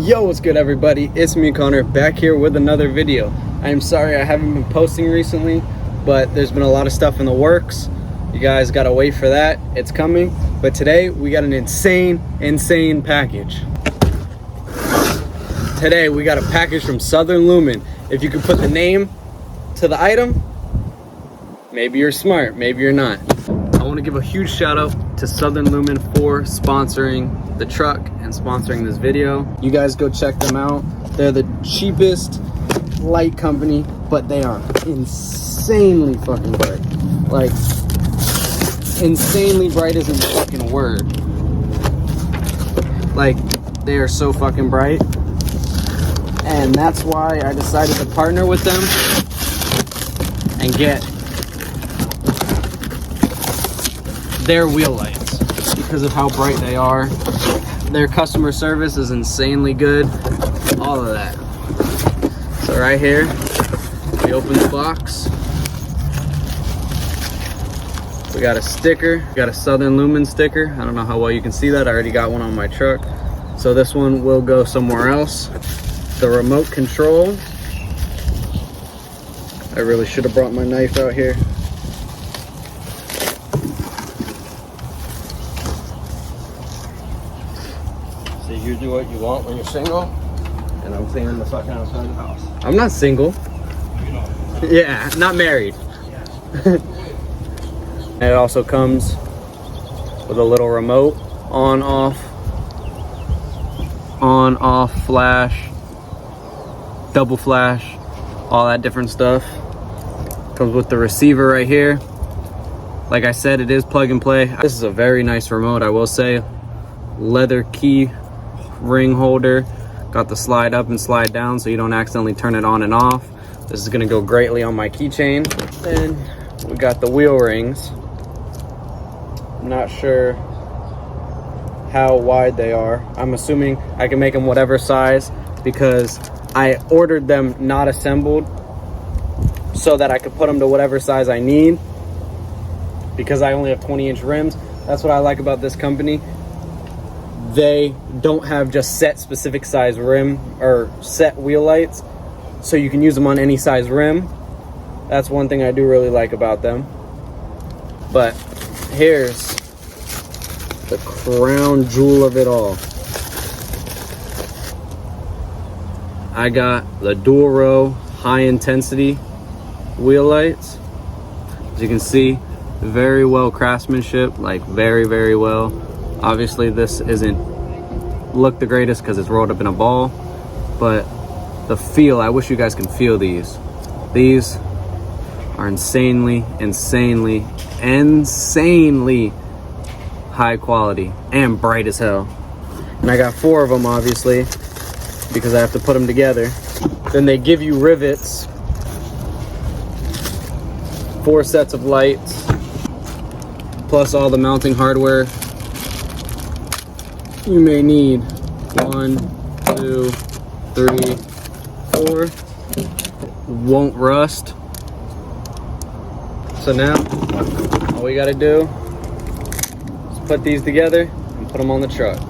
Yo, what's good everybody? It's me, Connor, back here with another video. I am sorry I haven't been posting recently, but there's been a lot of stuff in the works. You guys gotta wait for that. It's coming. But today we got an insane package. Today we got a package from Southern Lumen. If you could put the name to the item, maybe you're smart, maybe you're not. I want to give a huge shout out to Southern Lumen for sponsoring the truck and sponsoring this video. You guys go check them out. They're the cheapest light company, but they are insanely fucking bright. Like, insanely bright isn't a fucking word. Like, they are so fucking bright. And that's why I decided to partner with them and get their wheel lights because of how bright they are. Their customer service is insanely good. All of that. So right here, we open the box. We got a sticker. We got a Southern Lumen sticker. I don't know how well you can see that. I already got one on my truck. So this one will go somewhere else. The remote control. I really should have brought my knife out here. So you do what you want when you're single, and I'm cleaning the fucking outside of the house. I'm not single. Yeah, not married. And it also comes with a little remote, on, off, flash, double flash, all that different stuff. Comes with the receiver right here. Like I said, it is plug and play. This is a very nice remote, I will say. Leather key ring holder. Got the slide up and slide down so you don't accidentally turn it on and off. This is gonna go greatly on my keychain. Then we got the wheel rings. I'm not sure how wide they are. I'm assuming I can make them whatever size because I ordered them not assembled so that I could put them to whatever size I need because I only have 20-inch rims. That's what I like about this company. They don't have just set specific size rim or set wheel lights, so you can use them on any size rim. That's one thing I do really like about them. But here's the crown jewel of it all. I got the dual row high intensity wheel lights. As you can see, very well craftsmanship, like very well. Obviously this isn't look the greatest because it's rolled up in a ball, but the feel, I wish you guys can feel these. These are insanely high quality and bright as hell. And I got 4 of them obviously because I have to put them together. Then they give you rivets, 4 sets of lights, plus all the mounting hardware you may need. 1, 2, 3, 4. Won't rust. So now all we gotta do is put these together and put them on the truck.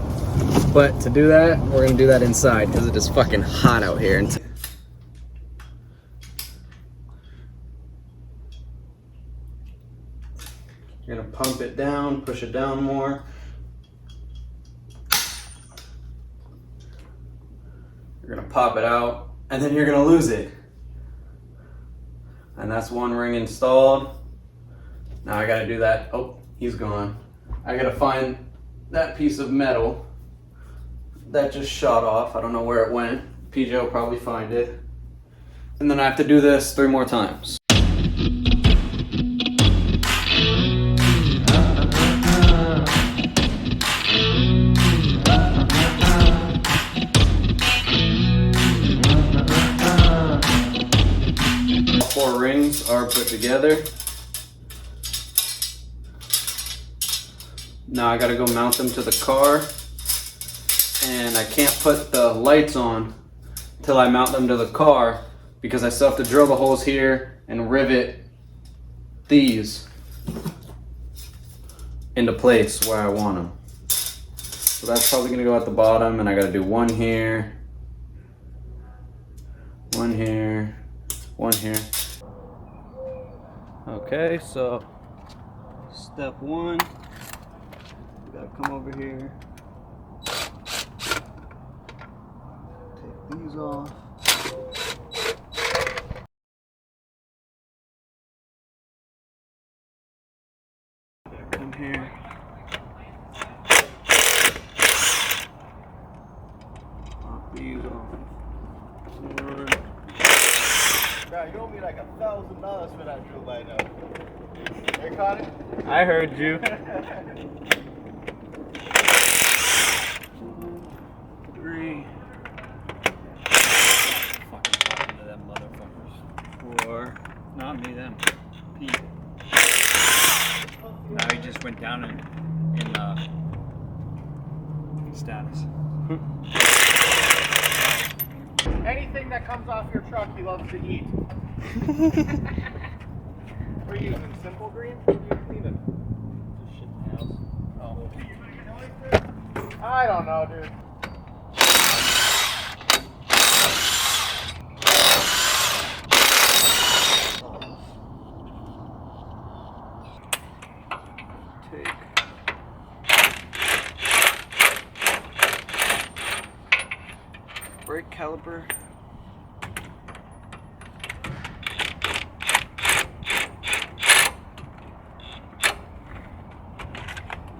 But to do that, we're gonna do that inside because it is fucking hot out here. You're gonna pump it down, push it down more. You're gonna pop it out, and then you're gonna lose it. And that's one ring installed. Now I gotta do that. Oh, he's gone. I gotta find that piece of metal that just shot off. I don't know where it went. PJ will probably find it. And then I have to do this 3 more times. 4 rings are put together. Now I gotta go mount them to the car, and I can't put the lights on till I mount them to the car because I still have to drill the holes here and rivet these into place where I want them. So that's probably gonna go at the bottom, and I gotta do one here, One here, one here. Okay, so step one, we gotta come over here, take these off. Come here. Pop these off. One. Bro, you owe me like $1,000 for that drill by now. You caught it? I heard you. 3. Fucking talking to them motherfuckers. 4. Not me, them. Pete. Now he just went down in status. Anything that comes off your truck, he loves to eat. What are you using? Simple green? What are you cleaning? Just shit in the house. Oh. I don't know, dude. Take. Brake caliper.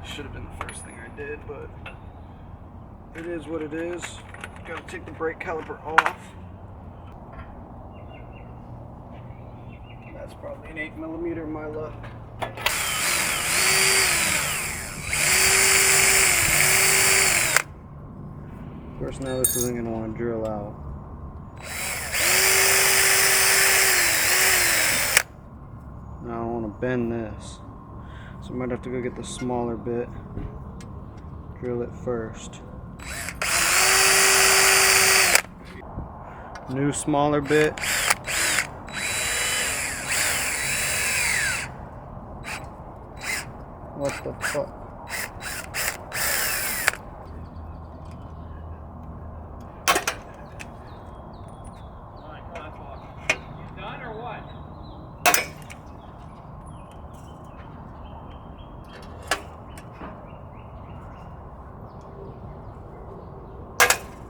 Should have been the first thing I did, but it is what it is. Gotta take the brake caliper off. That's probably an 8mm in my luck. Of course, now this isn't gonna want to drill out. Now I want to bend this. So I might have to go get the smaller bit, drill it first. New smaller bit. What the fuck? You done or what?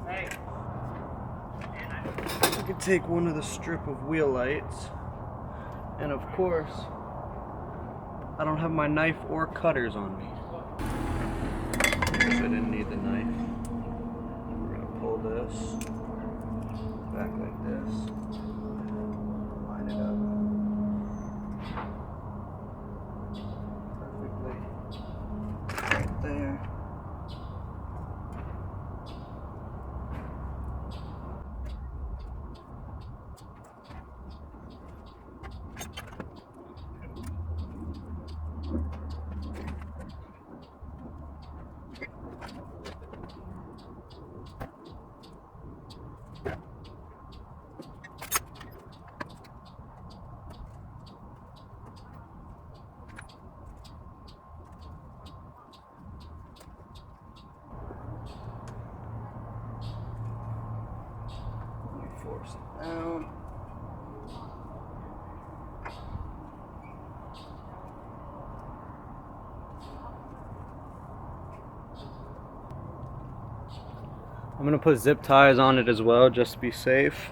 Hey. I could take one of the strip of wheel lights, and of course, I don't have my knife or cutters on me. Guess I didn't need the knife. We're gonna pull this back like this, line it up perfectly right there. Force it down. I'm gonna put zip ties on it as well, just to be safe.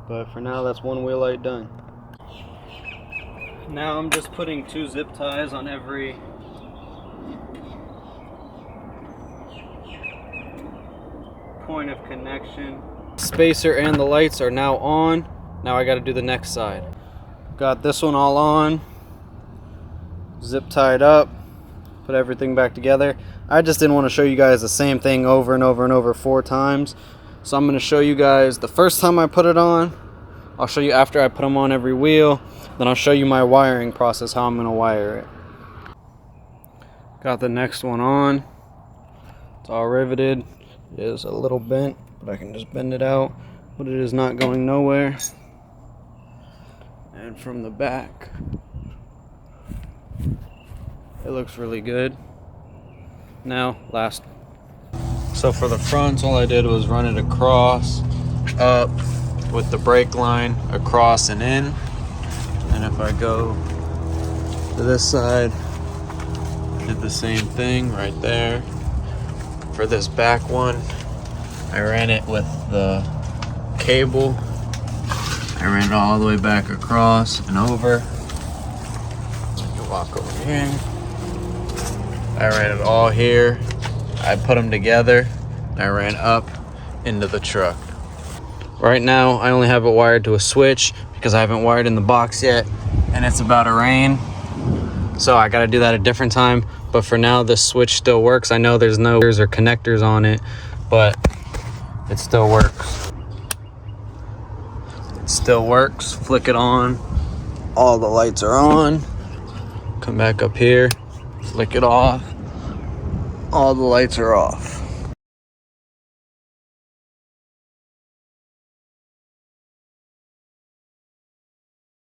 But for now, that's one wheel light done. Now I'm just putting 2 zip ties on every point of connection. Spacer and the lights are now on. Now I gotta do the next side. Got this one all on. Zip tied up. Put everything back together. I just didn't want to show you guys the same thing over and over and over 4 times. So I'm gonna show you guys the first time I put it on. I'll show you after I put them on every wheel. Then I'll show you my wiring process, how I'm gonna wire it. Got the next one on. It's all riveted. It is a little bent, but I can just bend it out. But it is not going nowhere. And from the back, it looks really good. Now, last. So for the front, all I did was run it across, up, with the brake line across and in. And if I go to this side, did the same thing right there. For this back one, I ran it with the cable. I ran it all the way back across and over. You walk over here. I ran it all here. I put them together. I ran up into the truck. Right now, I only have it wired to a switch because I haven't wired in the box yet, and it's about to rain. So I gotta do that a different time. But for now, this switch still works. I know there's no wires or connectors on it, but it still works. It still works. Flick it on. All the lights are on. Come back up here. Flick it off. All the lights are off.